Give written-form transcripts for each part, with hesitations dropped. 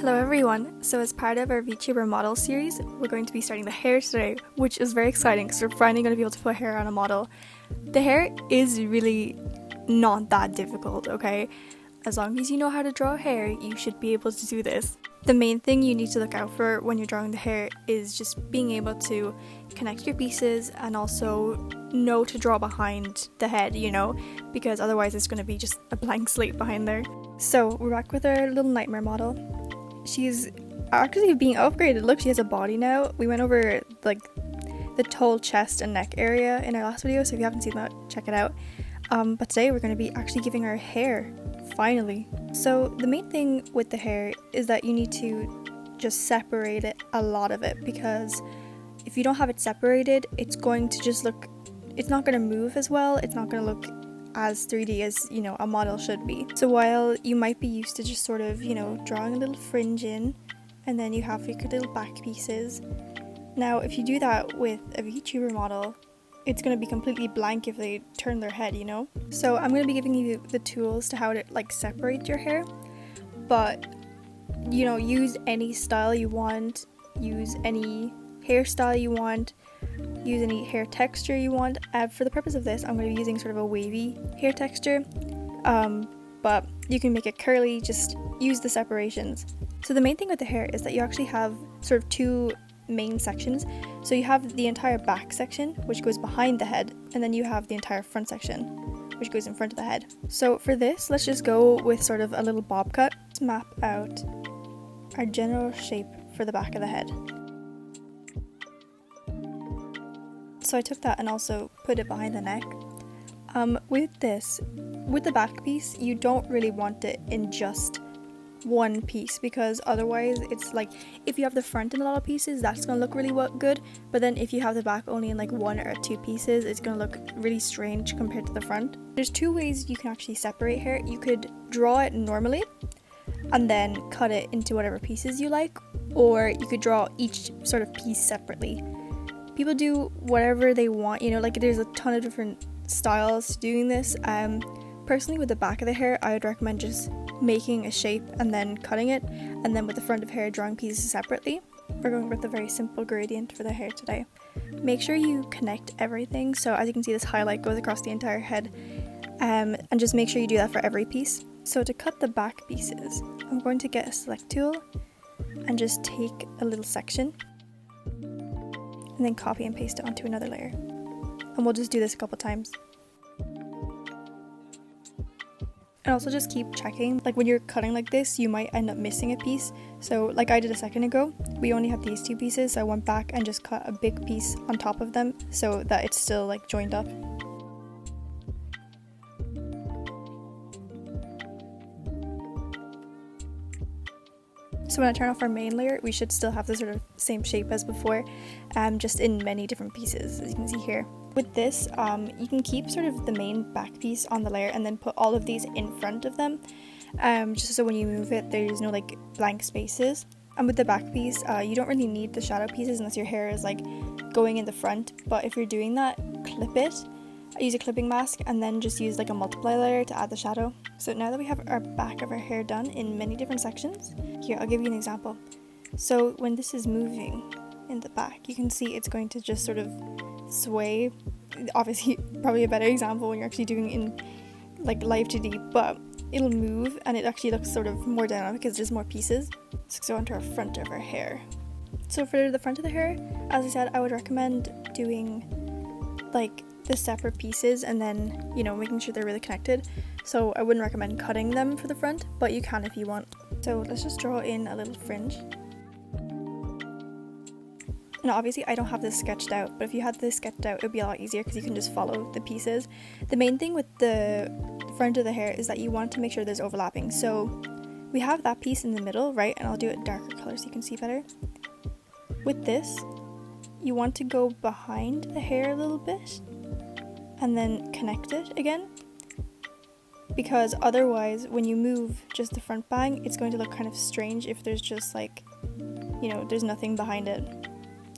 Hello everyone! So as part of our VTuber model series, we're going to be starting the hair today, which is very exciting because we're finally going to be able to put hair on a model. The hair is really not that difficult, okay? As long as you know how to draw hair, you should be able to do this. The main thing you need to look out for when you're drawing the hair is just being able to connect your pieces and also know to draw behind the head, you know, because otherwise it's going to be just a blank slate behind there. So we're back with our little nightmare model. She's actually being upgraded. Look, she has a body now. We went over like the whole chest and neck area in our last video, so if you haven't seen that, check it out. But today we're going to be actually giving her hair, finally. So the main thing with the hair is that you need to just separate it, a lot of it, because if you don't have it separated, it's going to just look, it's not going to move as well, it's not going to look as 3D as, you know, a model should be. So while you might be used to just sort of, you know, drawing a little fringe in, and then you have your little back pieces. Now, if you do that with a VTuber model, it's going to be completely blank if they turn their head, you know? So I'm going to be giving you the tools to how to like separate your hair, but, you know, use any style you want, use any hairstyle you want, use any hair texture you want. For the purpose of this, I'm going to be using sort of a wavy hair texture, but you can make it curly, just use the separations. So the main thing with the hair is that you actually have sort of two main sections. So you have the entire back section, which goes behind the head, and then you have the entire front section, which goes in front of the head. So for this, let's just go with sort of a little bob cut. Let's map out our general shape for the back of the head. So I took that and also put it behind the neck. With the back piece, you don't really want it in just one piece, because otherwise it's like, if you have the front in a lot of pieces, that's gonna look really good, but then if you have the back only in like one or two pieces, it's gonna look really strange compared to the front. There's two ways you can actually separate hair. You could draw it normally and then cut it into whatever pieces you like, or you could draw each sort of piece separately. People do whatever they want, you know, like there's a ton of different styles to doing this. Personally, with the back of the hair, I would recommend just making a shape and then cutting it, and then with the front of hair, drawing pieces separately. We're going with a very simple gradient for the hair today. Make sure you connect everything, so as you can see, this highlight goes across the entire head, and just make sure you do that for every piece. So to cut the back pieces, I'm going to get a select tool and just take a little section and then copy and paste it onto another layer, and we'll just do this a couple times. And also just keep checking, like when you're cutting like this, you might end up missing a piece. So like I did a second ago, we only had these two pieces, so I went back and just cut a big piece on top of them so that it's still like joined up. So when I turn off our main layer, we should still have the sort of same shape as before, just in many different pieces, as you can see here. With this, you can keep sort of the main back piece on the layer and then put all of these in front of them, just so when you move it, there's no like blank spaces. And with the back piece, you don't really need the shadow pieces unless your hair is like going in the front, but if you're doing that, clip it. Use a clipping mask and then just use like a multiply layer to add the shadow. So now that we have our back of our hair done in many different sections, here I'll give you an example. So when this is moving in the back, you can see it's going to just sort of sway. Obviously probably a better example when you're actually doing in like live 2D, but it'll move and it actually looks sort of more dynamic because there's more pieces. Let's go onto our front of our hair. So for the front of the hair, as I said, I would recommend doing like the separate pieces and then, you know, making sure they're really connected. So I wouldn't recommend cutting them for the front, but you can if you want. So let's just draw in a little fringe. Now obviously I don't have this sketched out, but if you had this sketched out, it would be a lot easier because you can just follow the pieces. The main thing with the front of the hair is that you want to make sure there's overlapping. So we have that piece in the middle, right? And I'll do it darker color so you can see better. With this, you want to go behind the hair a little bit and then connect it again, because otherwise when you move just the front bang, it's going to look kind of strange if there's just like, you know, there's nothing behind it.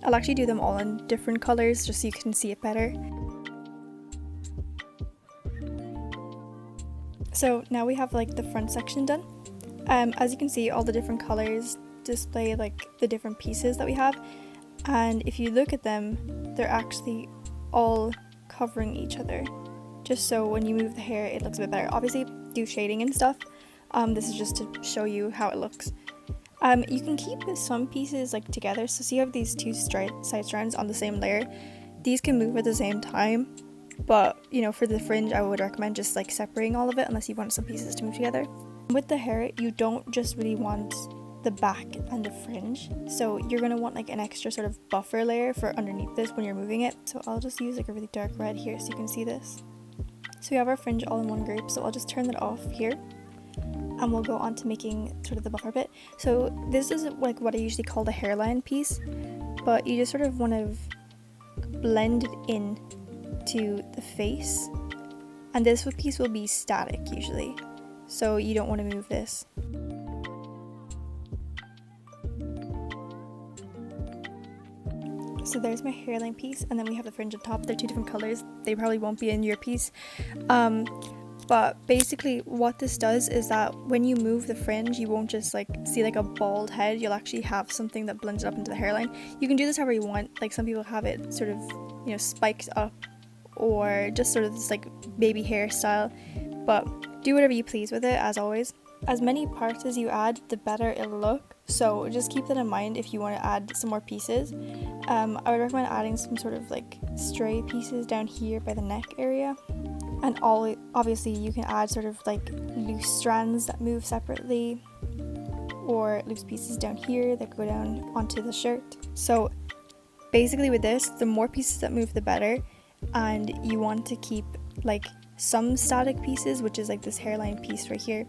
I'll actually do them all in different colors just so you can see it better. So now we have like the front section done. As you can see, all the different colors display like the different pieces that we have, and if you look at them, they're actually all covering each other, just so when you move the hair it looks a bit better. Obviously do shading and stuff. This is just to show you how it looks. You can keep some pieces like together, so see you have these two side strands on the same layer. These can move at the same time, but you know, for the fringe I would recommend just like separating all of it unless you want some pieces to move together. With the hair, you don't just really want the back and the fringe, so you're going to want like an extra sort of buffer layer for underneath this when you're moving it. So I'll just use like a really dark red here so you can see this. So we have our fringe all in one group, so I'll just turn that off here and we'll go on to making sort of the buffer bit. So this is like what I usually call the hairline piece, but you just sort of want to blend it in to the face, and this piece will be static usually, so you don't want to move this. So there's my hairline piece, and then we have the fringe on top. They're two different colors. They probably won't be in your piece. But basically what this does is that when you move the fringe, you won't just like see like a bald head. You'll actually have something that blends it up into the hairline. You can do this however you want. Like some people have it sort of, you know, spiked up, or just sort of this like baby hairstyle, but do whatever you please with it, as always. As many parts as you add, the better it'll look, so just keep that in mind if you want to add some more pieces. I would recommend adding some sort of like stray pieces down here by the neck area, and obviously you can add sort of like loose strands that move separately, or loose pieces down here that go down onto the shirt. So basically with this, the more pieces that move the better, and you want to keep like some static pieces, which is like this hairline piece right here,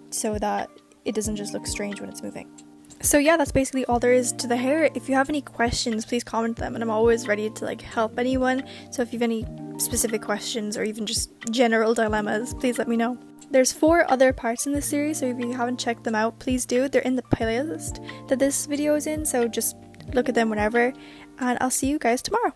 so that it doesn't just look strange when it's moving. So yeah, that's basically all there is to the hair. If you have any questions, please comment them, and I'm always ready to like help anyone. So if you have any specific questions or even just general dilemmas, please let me know. There's 4 other parts in this series, so if you haven't checked them out, please do. They're in the playlist that this video is in, so just look at them whenever, and I'll see you guys tomorrow.